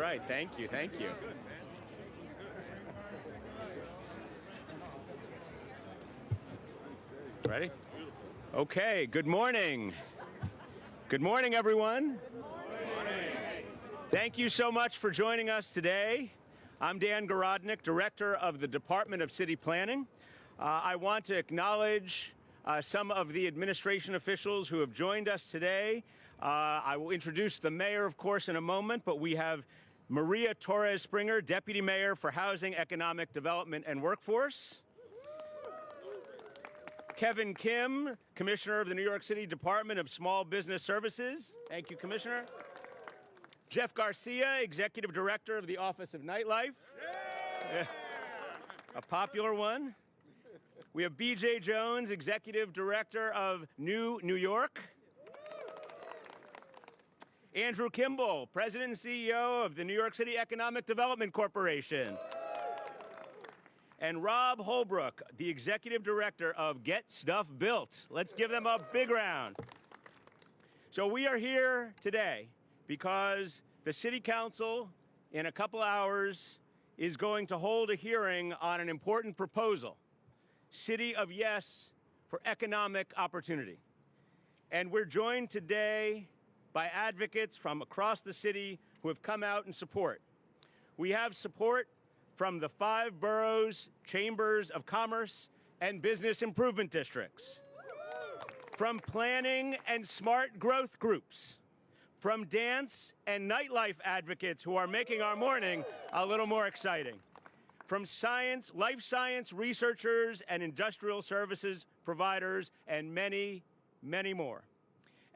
right, thank you, thank you. Ready? Okay, good morning. Good morning, everyone. Good morning. Thank you so much for joining us today. I'm Dan Gorodnick, Director of the Department of City Planning. I want to acknowledge some of the administration officials who have joined us today. I will introduce the mayor, of course, in a moment, but we have Maria Torres Springer, Deputy Mayor for Housing, Economic Development, and Workforce. Kevin Kim, Commissioner of the New York City Department of Small Business Services. Thank you, Commissioner. Jeff Garcia, Executive Director of the Office of Nightlife. A popular one. We have BJ Jones, Executive Director of New York. Andrew Kimball, President and CEO of the New York City Economic Development Corporation. And Rob Holbrook, the Executive Director of Get Stuff Built. Let's give them a big round. So we are here today because the City Council, in a couple hours, is going to hold a hearing on an important proposal, City of Yes for Economic Opportunity. And we're joined today by advocates from across the city who have come out in support. We have support from the 5 boroughs, chambers of commerce, and business improvement districts, from planning and smart growth groups, from dance and nightlife advocates who are making our morning a little more exciting, from science, life science researchers and industrial services providers, and many, many more.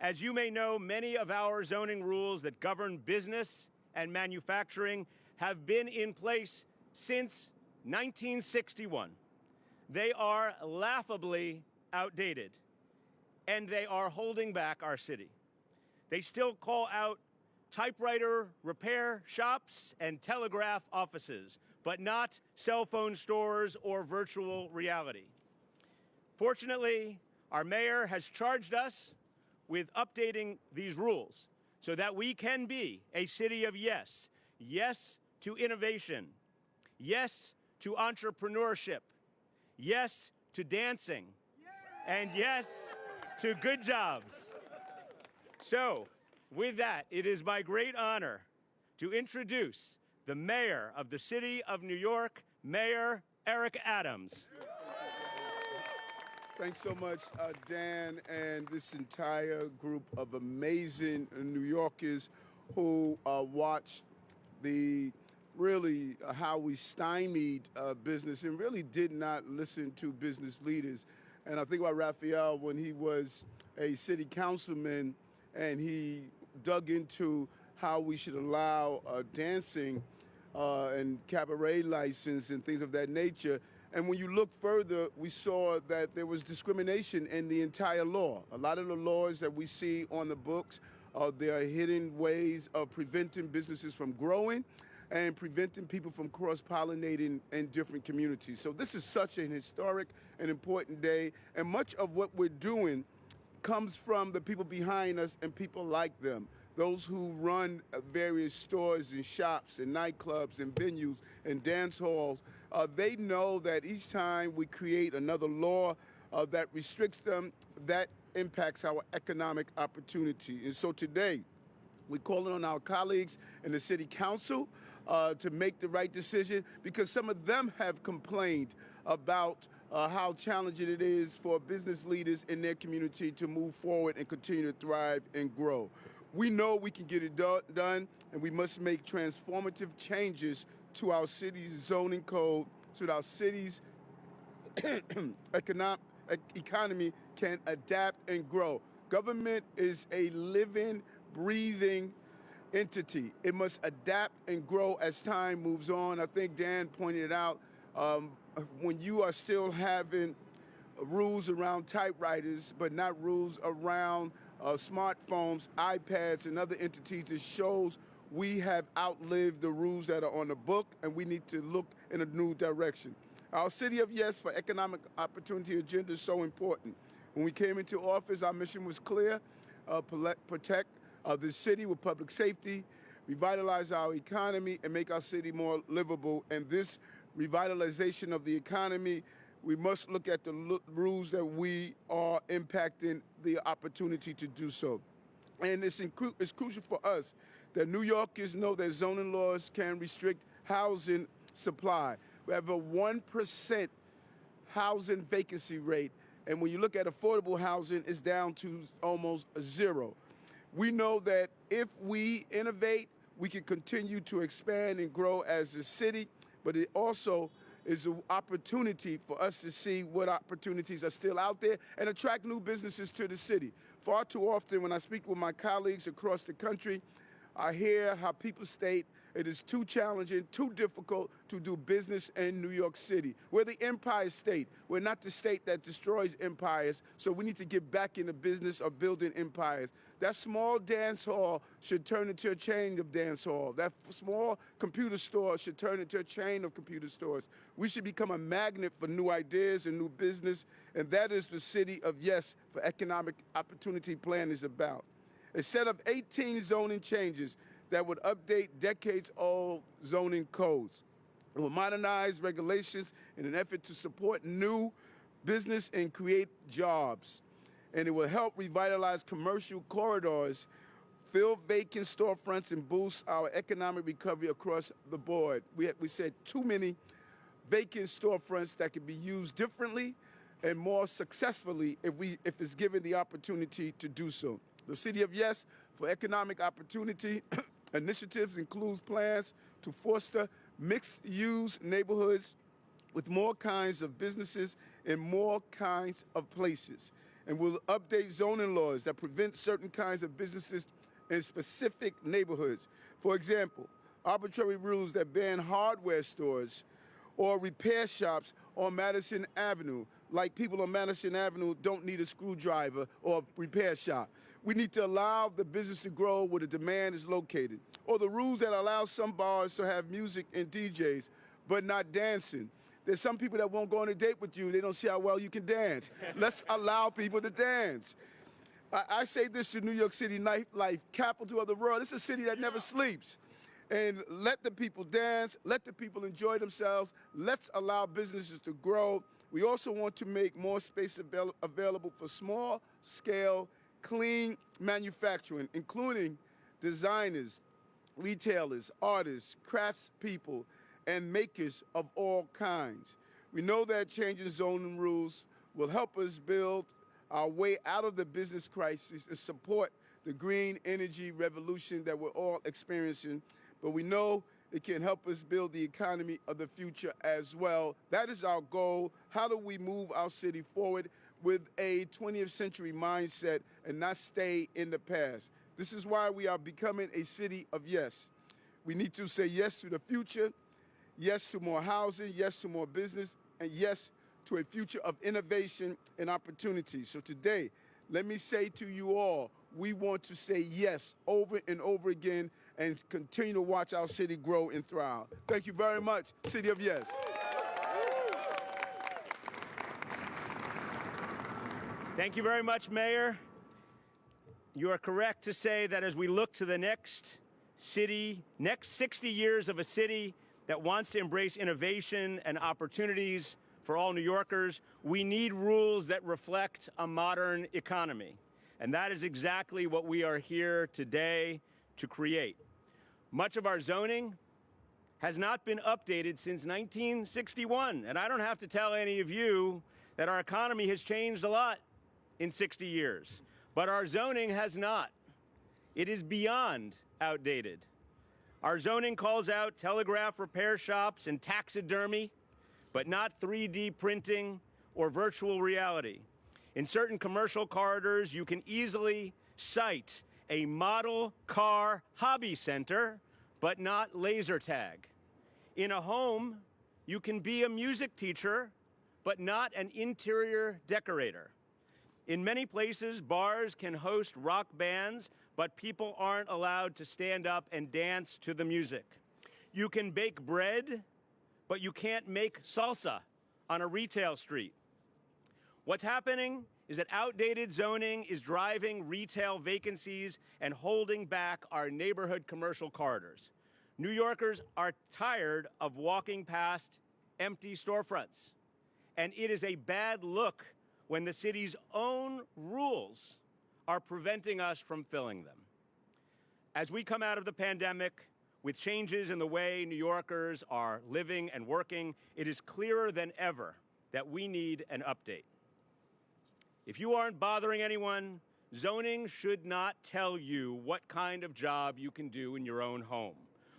As you may know, many of our zoning rules that govern business and manufacturing have been in place since 1961. They are laughably outdated, and they are holding back our city. They still call out typewriter repair shops and telegraph offices, but not cell phone stores or virtual reality. Fortunately, our mayor has charged us with updating these rules so that we can be a city of yes. Yes to innovation. Yes to entrepreneurship. Yes to dancing. And yes to good jobs. So, with that, it is my great honor to introduce the mayor of the City of New York, Mayor Eric Adams. Thanks so much, Dan, and this entire group of amazing New Yorkers who watched how we stymied business and really did not listen to business leaders. And I think about Raphael when he was a city councilman and he dug into how we should allow dancing and cabaret license and things of that nature. And when you look further, we saw that there was discrimination in the entire law. A lot of the laws that we see on the books, there are hidden ways of preventing businesses from growing and preventing people from cross-pollinating in different communities. So this is such an historic and important day, and much of what we're doing comes from the people behind us and people like them, those who run various stores and shops and nightclubs and venues and dance halls. They know that each time we create another law that restricts them, that impacts our economic opportunity. And so today, we're calling on our colleagues in the City Council to make the right decision, because some of them have complained about how challenging it is for business leaders in their community to move forward and continue to thrive and grow. We know we can get it done, and we must make transformative changes to our city's zoning code so that our city's economy can adapt and grow. Government is a living, breathing entity. It must adapt and grow as time moves on. I think Dan pointed out, when you are still having rules around typewriters, but not rules around smartphones, iPads, and other entities, it shows we have outlived the rules that are on the book, and we need to look in a new direction. Our City of Yes for Economic Opportunity agenda is so important. When we came into office, our mission was clear: protect the city with public safety, revitalize our economy, and make our city more livable. And this revitalization of the economy, we must look at the rules that we are impacting the opportunity to do so. And it's crucial for us that New Yorkers know that zoning laws can restrict housing supply. We have a 1% housing vacancy rate, and when you look at affordable housing, it's down to almost zero. We know that if we innovate, we can continue to expand and grow as a city, but it also is an opportunity for us to see what opportunities are still out there and attract new businesses to the city. Far too often when I speak with my colleagues across the country, I hear how people state it is too challenging, too difficult to do business in New York City. We're the empire state. We're not the state that destroys empires, so we need to get back in the business of building empires. That small dance hall should turn into a chain of dance halls. That small computer store should turn into a chain of computer stores. We should become a magnet for new ideas and new business, and that is the City of Yes for Economic Opportunity Plan is about. A set of 18 zoning changes that would update decades-old zoning codes. It will modernize regulations in an effort to support new business and create jobs. And it will help revitalize commercial corridors, fill vacant storefronts, and boost our economic recovery across the board. We said too many vacant storefronts that could be used differently and more successfully if it's given the opportunity to do so. The City of Yes for Economic Opportunity initiatives includes plans to foster mixed-use neighborhoods with more kinds of businesses in more kinds of places, and will update zoning laws that prevent certain kinds of businesses in specific neighborhoods. For example, arbitrary rules that ban hardware stores or repair shops on Madison Avenue, like people on Madison Avenue don't need a screwdriver or a repair shop. We need to allow the business to grow where the demand is located. Or the rules that allow some bars to have music and DJs, but not dancing. There's some people that won't go on a date with you. They don't see how well you can dance. Let's allow people to dance. I say this to New York City nightlife, capital of the world. It's a city that never sleeps. And let the people dance, let the people enjoy themselves. Let's allow businesses to grow. We also want to make more space available for small-scale, clean manufacturing, including designers, retailers, artists, craftspeople, and makers of all kinds. We know that changing zoning rules will help us build our way out of the business crisis and support the green energy revolution that we're all experiencing. But we know it can help us build the economy of the future as well. That is our goal. How do we move our city forward with a 20th century mindset and not stay in the past? This is why we are becoming a city of yes. We need to say yes to the future, yes to more housing, yes to more business, and yes to a future of innovation and opportunity. So today, let me say to you all, we want to say yes over and over again and continue to watch our city grow and thrive. Thank you very much, City of Yes. Thank you very much, Mayor. You are correct to say that as we look to the next 60 years of a city that wants to embrace innovation and opportunities for all New Yorkers, we need rules that reflect a modern economy. And that is exactly what we are here today to create. Much of our zoning has not been updated since 1961. And I don't have to tell any of you that our economy has changed a lot in 60 years. But our zoning has not. It is beyond outdated. Our zoning calls out telegraph repair shops and taxidermy, but not 3D printing or virtual reality. In certain commercial corridors, you can easily cite a model car hobby center, but not laser tag. In a home, you can be a music teacher, but not an interior decorator. In many places, bars can host rock bands, but people aren't allowed to stand up and dance to the music. You can bake bread, but you can't make salsa on a retail street. What's happening is that outdated zoning is driving retail vacancies and holding back our neighborhood commercial corridors. New Yorkers are tired of walking past empty storefronts, and it is a bad look when the city's own rules are preventing us from filling them. As we come out of the pandemic, with changes in the way New Yorkers are living and working, it is clearer than ever that we need an update. If you aren't bothering anyone, zoning should not tell you what kind of job you can do in your own home,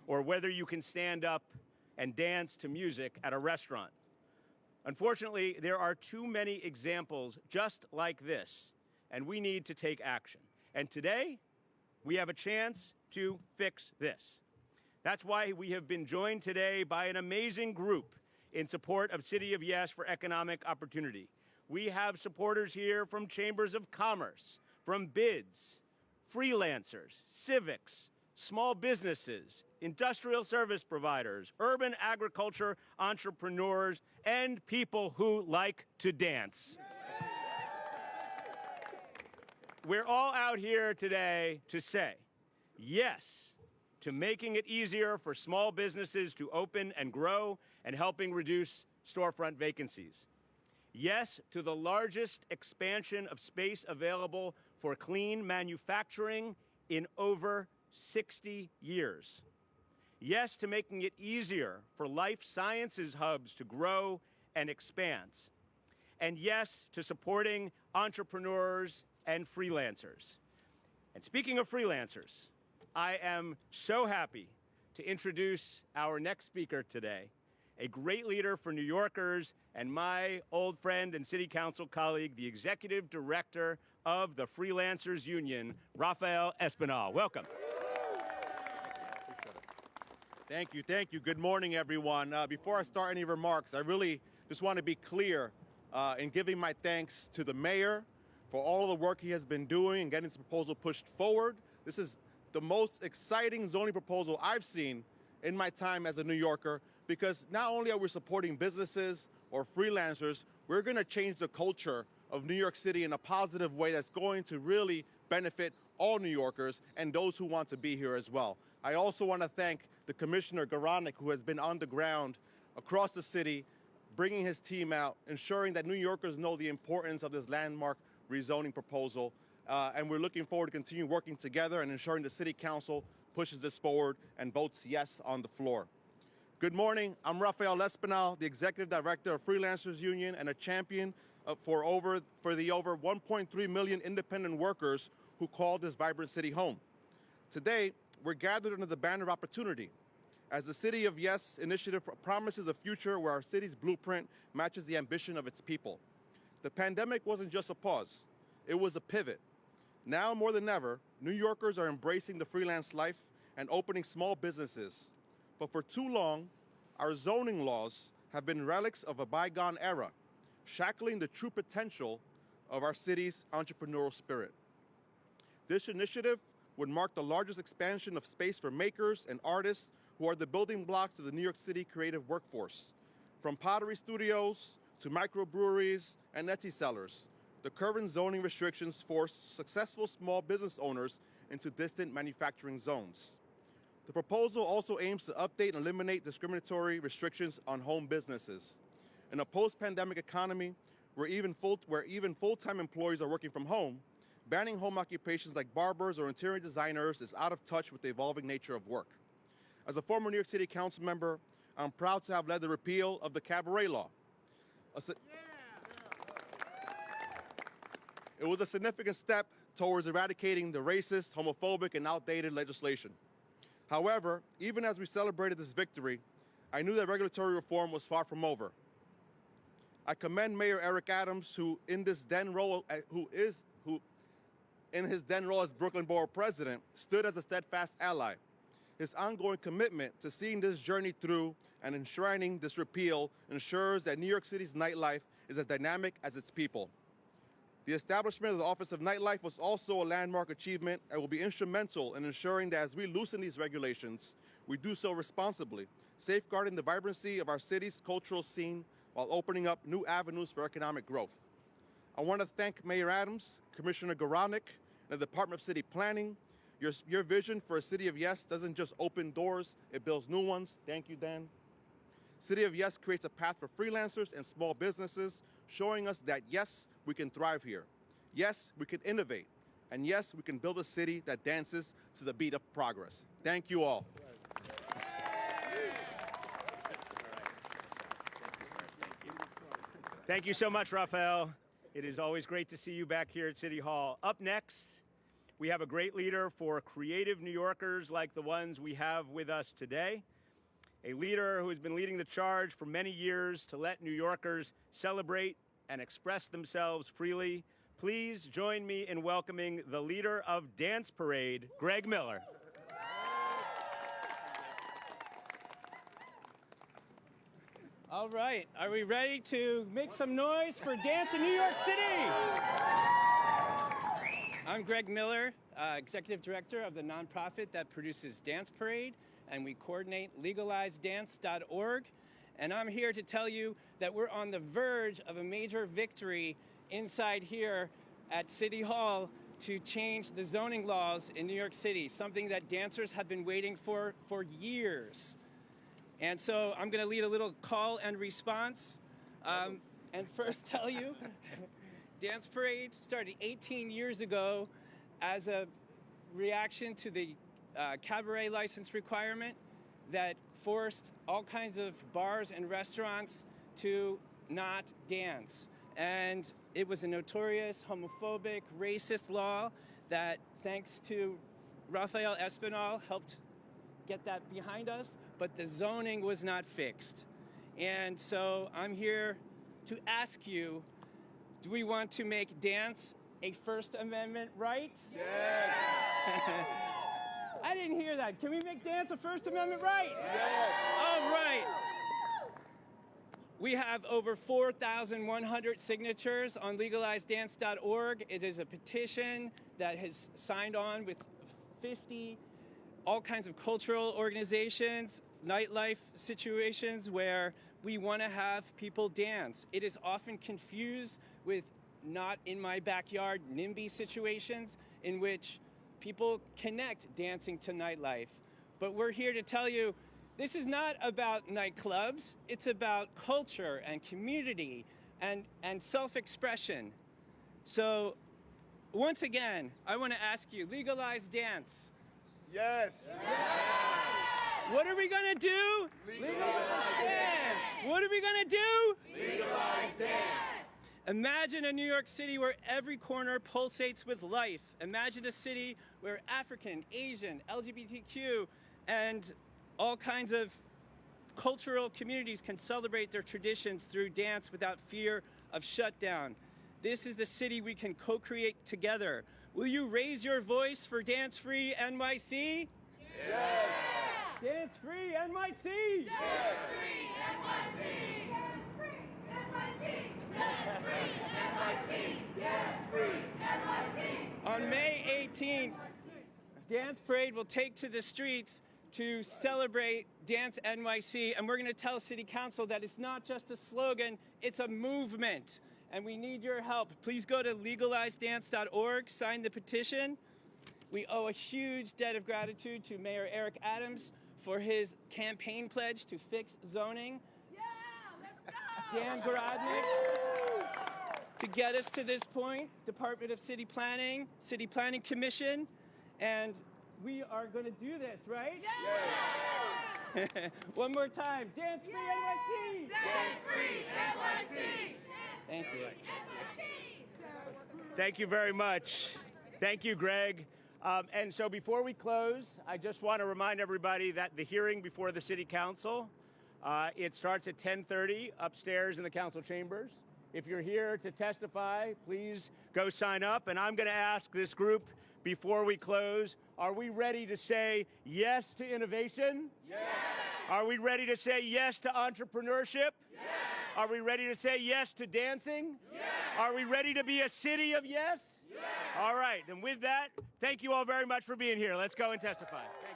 or whether you can stand up and dance to music at a restaurant. Unfortunately, there are too many examples just like this, and we need to take action. And today, we have a chance to fix this. That's why we have been joined today by an amazing group in support of City of Yes for economic opportunity. We have supporters here from chambers of commerce, from bids, freelancers, civics, small businesses, industrial service providers, urban agriculture entrepreneurs, and people who like to dance. We're all out here today to say yes to making it easier for small businesses to open and grow and helping reduce storefront vacancies. Yes to the largest expansion of space available for clean manufacturing in over 60 years. Yes to making it easier for life sciences hubs to grow and expand. And yes to supporting entrepreneurs and freelancers. And speaking of freelancers, I am so happy to introduce our next speaker today, a great leader for New Yorkers and my old friend and city council colleague, the executive director of the Freelancers Union, Rafael Espinal. Welcome. Thank you, thank you. Good morning, everyone. Before I start any remarks, I really just want to be clear in giving my thanks to the mayor for all of the work he has been doing and getting this proposal pushed forward. This is the most exciting zoning proposal I've seen in my time as a New Yorker, because not only are we supporting businesses or freelancers, we're going to change the culture of New York City in a positive way that's going to really benefit all New Yorkers and those who want to be here as well. I also want to thank the Commissioner Garanik, who has been on the ground across the city, bringing his team out, ensuring that New Yorkers know the importance of this landmark rezoning proposal. And we're looking forward to continue working together and ensuring the City Council pushes this forward and votes yes on the floor. Good morning. I'm Rafael Espinal, the Executive Director of Freelancers Union and a champion for the over 1.3 million independent workers who call this vibrant city home. Today, we're gathered under the banner of opportunity as the City of Yes initiative promises a future where our city's blueprint matches the ambition of its people. The pandemic wasn't just a pause, it was a pivot. Now more than ever, New Yorkers are embracing the freelance life and opening small businesses. But for too long, our zoning laws have been relics of a bygone era, shackling the true potential of our city's entrepreneurial spirit. This initiative would mark the largest expansion of space for makers and artists who are the building blocks of the New York City creative workforce. From pottery studios to microbreweries and Etsy sellers, the current zoning restrictions force successful small business owners into distant manufacturing zones. The proposal also aims to update and eliminate discriminatory restrictions on home businesses. In a post-pandemic economy where even full-time employees are working from home, banning home occupations like barbers or interior designers is out of touch with the evolving nature of work. As a former New York City Council member, I'm proud to have led the repeal of the cabaret law. It was a significant step towards eradicating the racist, homophobic, and outdated legislation. However, even as we celebrated this victory, I knew that regulatory reform was far from over. I commend Mayor Eric Adams, who in his then role as Brooklyn Borough President, stood as a steadfast ally. His ongoing commitment to seeing this journey through and enshrining this repeal ensures that New York City's nightlife is as dynamic as its people. The establishment of the Office of Nightlife was also a landmark achievement and will be instrumental in ensuring that as we loosen these regulations, we do so responsibly, safeguarding the vibrancy of our city's cultural scene while opening up new avenues for economic growth. I want to thank Mayor Adams, Commissioner Goranik, and the Department of City Planning. Your vision for a City of Yes doesn't just open doors, it builds new ones. Thank you, Dan. City of Yes creates a path for freelancers and small businesses, showing us that yes, we can thrive here. Yes, we can innovate. And yes, we can build a city that dances to the beat of progress. Thank you all. Thank you so much, Rafael. It is always great to see you back here at City Hall. Up next, we have a great leader for creative New Yorkers like the ones we have with us today. A leader who has been leading the charge for many years to let New Yorkers celebrate and express themselves freely. Please join me in welcoming the leader of Dance Parade, Greg Miller. All right, are we ready to make some noise for Dance in New York City? I'm Greg Miller, Executive Director of the nonprofit that produces Dance Parade, and we coordinate legalizedance.org. And I'm here to tell you that we're on the verge of a major victory inside here at City Hall to change the zoning laws in New York City, something that dancers have been waiting for years. And so I'm going to lead a little call and response, and first tell you, Dance Parade started 18 years ago as a reaction to the cabaret license requirement that forced all kinds of bars and restaurants to not dance. And it was a notorious homophobic, racist law that, thanks to Rafael Espinal, helped get that behind us, but the zoning was not fixed. And so I'm here to ask you, do we want to make dance a First Amendment right? Yes. I didn't hear that. Can we make dance a First Amendment right? Yes. All right. We have over 4,100 signatures on legalizedance.org. It is a petition that has signed on with 50 all kinds of cultural organizations, nightlife situations where we want to have people dance. It is often confused with not in my backyard NIMBY situations in which people connect dancing to nightlife. But we're here to tell you, this is not about nightclubs. It's about culture and community and self-expression. So once again, I want to ask you, legalize dance. Yes. What are we going to do? Legalize dance. What are we going to do? Legalize dance. Imagine a New York City where every corner pulsates with life. Imagine a city where African, Asian, LGBTQ, and all kinds of cultural communities can celebrate their traditions through dance without fear of shutdown. This is the city we can co-create together. Will you raise your voice for Dance Free NYC? Yes. Dance Free NYC! Dance Free NYC! Dance Free NYC! Dance Free NYC! Dance Free NYC! On May 18th, Dance Parade will take to the streets to celebrate Dance NYC, and we're going to tell City Council that it's not just a slogan, it's a movement. And we need your help. Please go to legalizedance.org, sign the petition. We owe a huge debt of gratitude to Mayor Eric Adams for his campaign pledge to fix zoning. Yeah, let's go! Dan Gorodnick to get us to this point, Department of City Planning, City Planning Commission, and we are going to do this, right? Yeah! One more time. Dance Free NYC! Dance Free NYC! Thank you. Thank you very much. Thank you, Greg. And so before we close, I just want to remind everybody that the hearing before the City Council, it starts at 10:30 upstairs in the council chambers. If you're here to testify, please go sign up. And I'm going to ask this group before we close, are we ready to say yes to innovation? Yes. Are we ready to say yes to entrepreneurship? Yes. Are we ready to say yes to dancing? Yes. Are we ready to be a city of yes? Yes. All right, and with that, thank you all very much for being here. Let's go and testify. Thank you.